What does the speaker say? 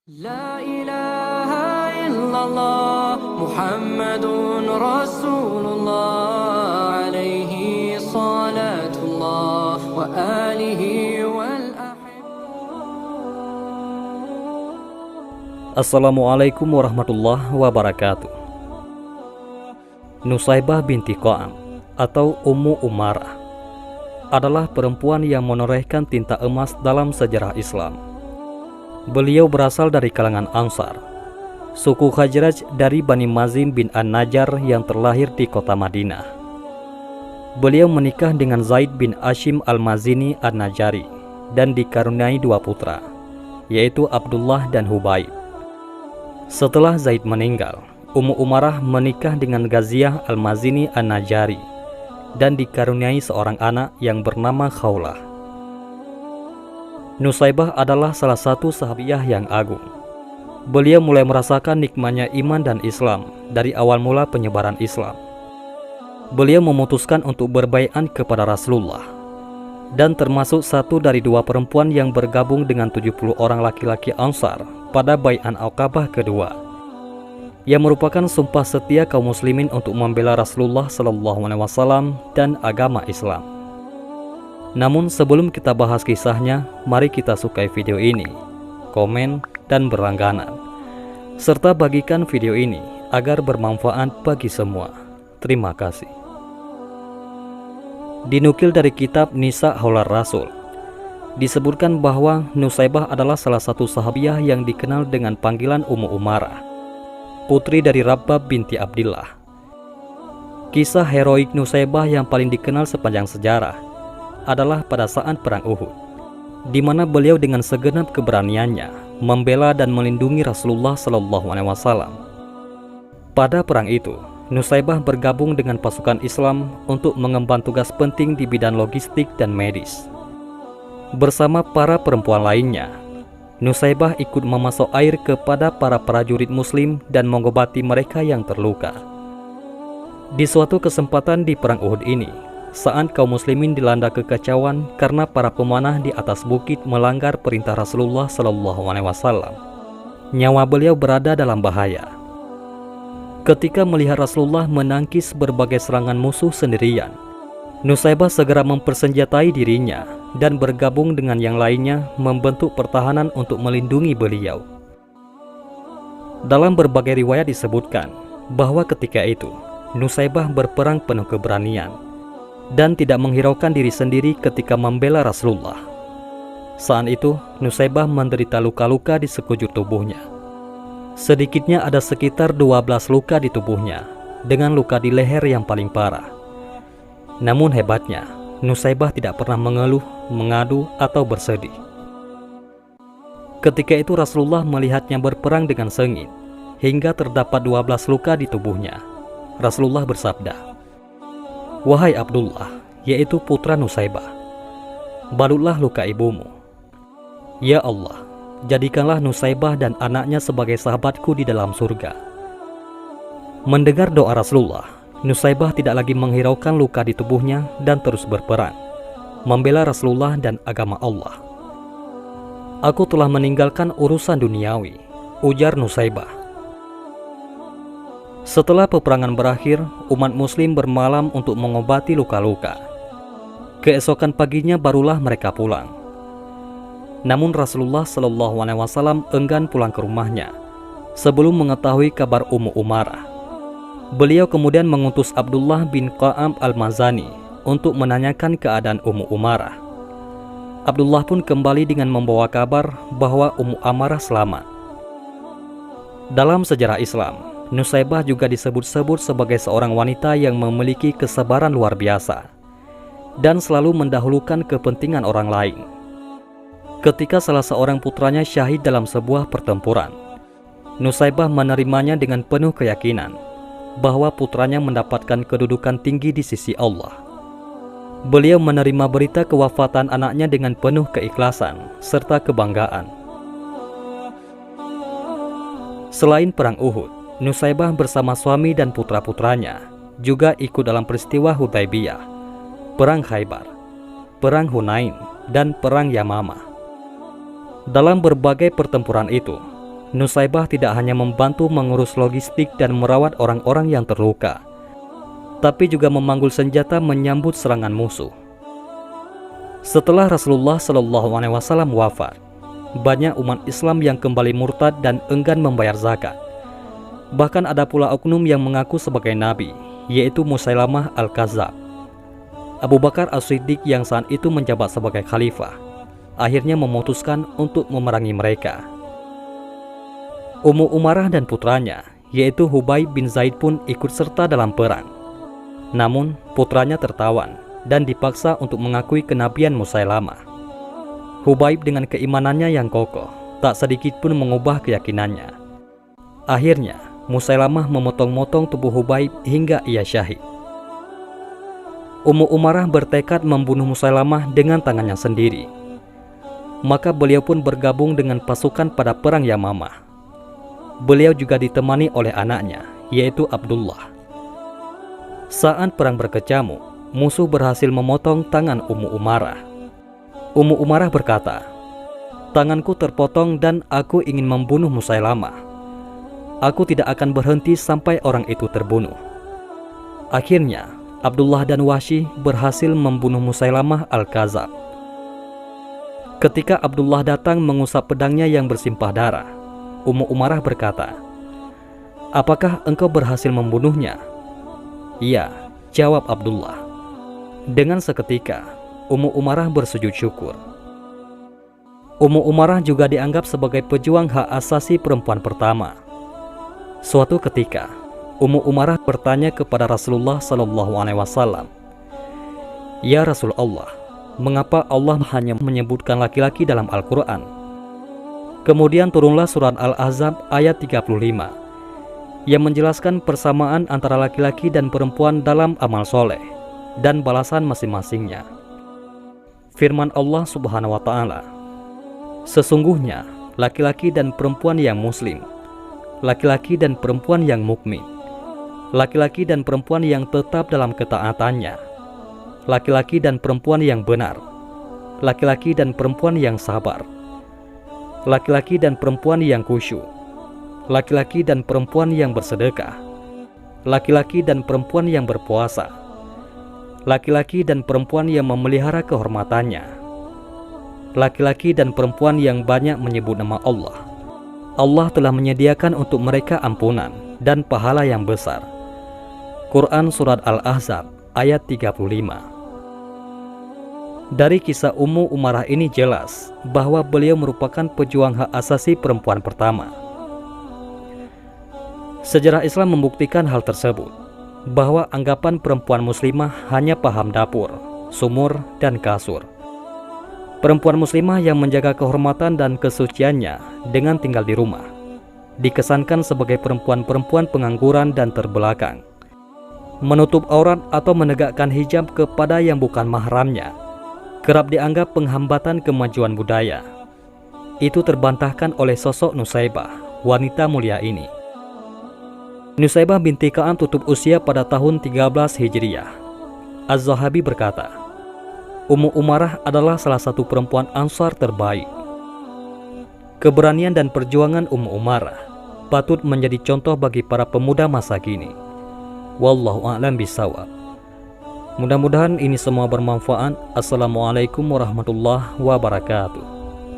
لا إله إلا الله محمد رسول الله عليه صلاة الله وآله Assalamualaikum warahmatullahi wabarakatuh. Nusaybah binti Qa'am atau Ummu Umarah adalah perempuan yang menorehkan tinta emas dalam sejarah Islam. Beliau berasal dari kalangan Ansar, suku Khazraj dari Bani Mazim bin An-Najjar yang terlahir di kota Madinah. Beliau menikah dengan Zaid bin Ashim al-Mazini An-Najjari dan dikaruniai dua putra, yaitu Abdullah dan Hubaib. Setelah Zaid meninggal, Ummu Umarah menikah dengan Ghaziyah al-Mazini An-Najjari dan dikaruniai seorang anak yang bernama Khawlah. Nusaybah adalah salah satu sahabiah yang agung. Beliau mulai merasakan nikmatnya iman dan Islam dari awal mula penyebaran Islam. Beliau memutuskan untuk berbaiat kepada Rasulullah dan termasuk satu dari dua perempuan yang bergabung dengan 70 orang laki-laki Ansar pada Bai'at Aqabah kedua, yang merupakan sumpah setia kaum muslimin untuk membela Rasulullah SAW dan agama Islam. Namun sebelum kita bahas kisahnya, mari kita sukai video ini, komen, dan berlangganan, serta bagikan video ini agar bermanfaat bagi semua. Terima kasih. Dinukil dari kitab Nisa Haular Rasul, disebutkan bahwa Nusaybah adalah salah satu sahabiah yang dikenal dengan panggilan Ummu Umarah, putri dari Rabbah binti Abdillah. Kisah heroik Nusaybah yang paling dikenal sepanjang sejarah adalah pada saat perang Uhud, di mana beliau dengan segenap keberaniannya membela dan melindungi Rasulullah SAW. Pada perang itu, Nusaybah bergabung dengan pasukan Islam untuk mengemban tugas penting di bidang logistik dan medis. Bersama para perempuan lainnya, Nusaybah ikut memasok air kepada para prajurit Muslim dan mengobati mereka yang terluka. Di suatu kesempatan di perang Uhud ini, saat kaum muslimin dilanda kekacauan karena para pemanah di atas bukit melanggar perintah Rasulullah SAW, nyawa beliau berada dalam bahaya. Ketika melihat Rasulullah menangkis berbagai serangan musuh sendirian, Nusaybah segera mempersenjatai dirinya dan bergabung dengan yang lainnya membentuk pertahanan untuk melindungi beliau. Dalam berbagai riwayat disebutkan bahwa ketika itu Nusaybah berperang penuh keberanian dan tidak menghiraukan diri sendiri ketika membela Rasulullah. Saat itu, Nusaybah menderita luka-luka di sekujur tubuhnya. Sedikitnya ada sekitar 12 luka di tubuhnya, dengan luka di leher yang paling parah. Namun hebatnya, Nusaybah tidak pernah mengeluh, mengadu, atau bersedih. Ketika itu Rasulullah melihatnya berperang dengan sengit, hingga terdapat 12 luka di tubuhnya. Rasulullah bersabda, "Wahai Abdullah," yaitu putra Nusaybah, "balutlah luka ibumu. Ya Allah, jadikanlah Nusaybah dan anaknya sebagai sahabatku di dalam surga." Mendengar doa Rasulullah, Nusaybah tidak lagi menghiraukan luka di tubuhnya dan terus berperang, membela Rasulullah dan agama Allah. "Aku telah meninggalkan urusan duniawi," ujar Nusaybah. Setelah peperangan berakhir, umat muslim bermalam untuk mengobati luka-luka. Keesokan paginya barulah mereka pulang. Namun Rasulullah SAW enggan pulang ke rumahnya sebelum mengetahui kabar Ummu Umarah. Beliau kemudian mengutus Abdullah bin Qa'am al-Mazani untuk menanyakan keadaan Ummu Umarah. Abdullah pun kembali dengan membawa kabar bahwa Ummu Umarah selamat. Dalam sejarah Islam, Nusaybah juga disebut-sebut sebagai seorang wanita yang memiliki kesabaran luar biasa dan selalu mendahulukan kepentingan orang lain. Ketika salah seorang putranya syahid dalam sebuah pertempuran, Nusaybah menerimanya dengan penuh keyakinan bahwa putranya mendapatkan kedudukan tinggi di sisi Allah. Beliau menerima berita kewafatan anaknya dengan penuh keikhlasan serta kebanggaan. Selain perang Uhud, Nusaybah bersama suami dan putra-putranya juga ikut dalam peristiwa Hudaybiyah, perang Khaybar, perang Hunain, dan perang Yamamah. Dalam berbagai pertempuran itu, Nusaybah tidak hanya membantu mengurus logistik dan merawat orang-orang yang terluka, tapi juga memanggul senjata menyambut serangan musuh. Setelah Rasulullah SAW wafat, banyak umat Islam yang kembali murtad dan enggan membayar zakat. Bahkan ada pula oknum yang mengaku sebagai nabi, yaitu Musailamah Al-Kadzdzab. Abu Bakar As-Siddiq yang saat itu menjabat sebagai khalifah, akhirnya memutuskan untuk memerangi mereka. Ummu Umarah dan putranya, yaitu Hubayb bin Zaid pun ikut serta dalam perang. Namun, putranya tertawan dan dipaksa untuk mengakui kenabian Musailamah. Hubayb dengan keimanannya yang kokoh, tak sedikit pun mengubah keyakinannya. Akhirnya, Musailamah memotong-motong tubuh Hubayb hingga ia syahid. Ummu Umarah bertekad membunuh Musailamah dengan tangannya sendiri. Maka beliau pun bergabung dengan pasukan pada perang Yamamah. Beliau juga ditemani oleh anaknya, yaitu Abdullah. Saat perang berkecamuk, musuh berhasil memotong tangan Ummu Umarah. Ummu Umarah berkata, "Tanganku terpotong dan aku ingin membunuh Musailamah. Aku tidak akan berhenti sampai orang itu terbunuh." Akhirnya, Abdullah dan Wahsy berhasil membunuh Musailamah Al-Kadzdzab. Ketika Abdullah datang mengusap pedangnya yang bersimpah darah, Ummu Umarah berkata, "Apakah engkau berhasil membunuhnya?" "Iya," jawab Abdullah. Dengan seketika, Ummu Umarah bersujud syukur. Ummu Umarah juga dianggap sebagai pejuang hak asasi perempuan pertama. Suatu ketika, Ummu Umarah bertanya kepada Rasulullah SAW, "Ya Rasulullah, mengapa Allah hanya menyebutkan laki-laki dalam Al-Quran?" Kemudian turunlah surat Al-Ahzab ayat 35 yang menjelaskan persamaan antara laki-laki dan perempuan dalam amal soleh dan balasan masing-masingnya. Firman Allah Subhanahu wa Ta'ala, "Sesungguhnya laki-laki dan perempuan yang muslim, laki-laki dan perempuan yang mukmin, laki-laki dan perempuan yang tetap dalam ketaatannya, laki-laki dan perempuan yang benar, laki-laki dan perempuan yang sabar, laki-laki dan perempuan yang khusyuk, laki-laki dan perempuan yang bersedekah, laki-laki dan perempuan yang berpuasa, laki-laki dan perempuan yang memelihara kehormatannya, laki-laki dan perempuan yang banyak menyebut nama Allah. Allah telah menyediakan untuk mereka ampunan dan pahala yang besar." Quran Surat Al-Ahzab ayat 35. Dari kisah Ummu Umarah ini jelas bahwa beliau merupakan pejuang hak asasi perempuan pertama. Sejarah Islam membuktikan hal tersebut, bahwa anggapan perempuan muslimah hanya paham dapur, sumur, dan kasur. Perempuan muslimah yang menjaga kehormatan dan kesuciannya dengan tinggal di rumah, dikesankan sebagai perempuan-perempuan pengangguran dan terbelakang. Menutup aurat atau menegakkan hijab kepada yang bukan mahramnya kerap dianggap penghambatan kemajuan budaya. Itu terbantahkan oleh sosok Nusaybah, wanita mulia ini. Nusaybah binti Ka'ab tutup usia pada tahun 13 Hijriah. Az-Zahabi berkata, Ummu Umarah adalah salah satu perempuan Ansar terbaik. Keberanian dan perjuangan Ummu Umarah patut menjadi contoh bagi para pemuda masa kini. Wallahu a'lam bishawab. Mudah-mudahan ini semua bermanfaat. Assalamualaikum warahmatullahi wabarakatuh.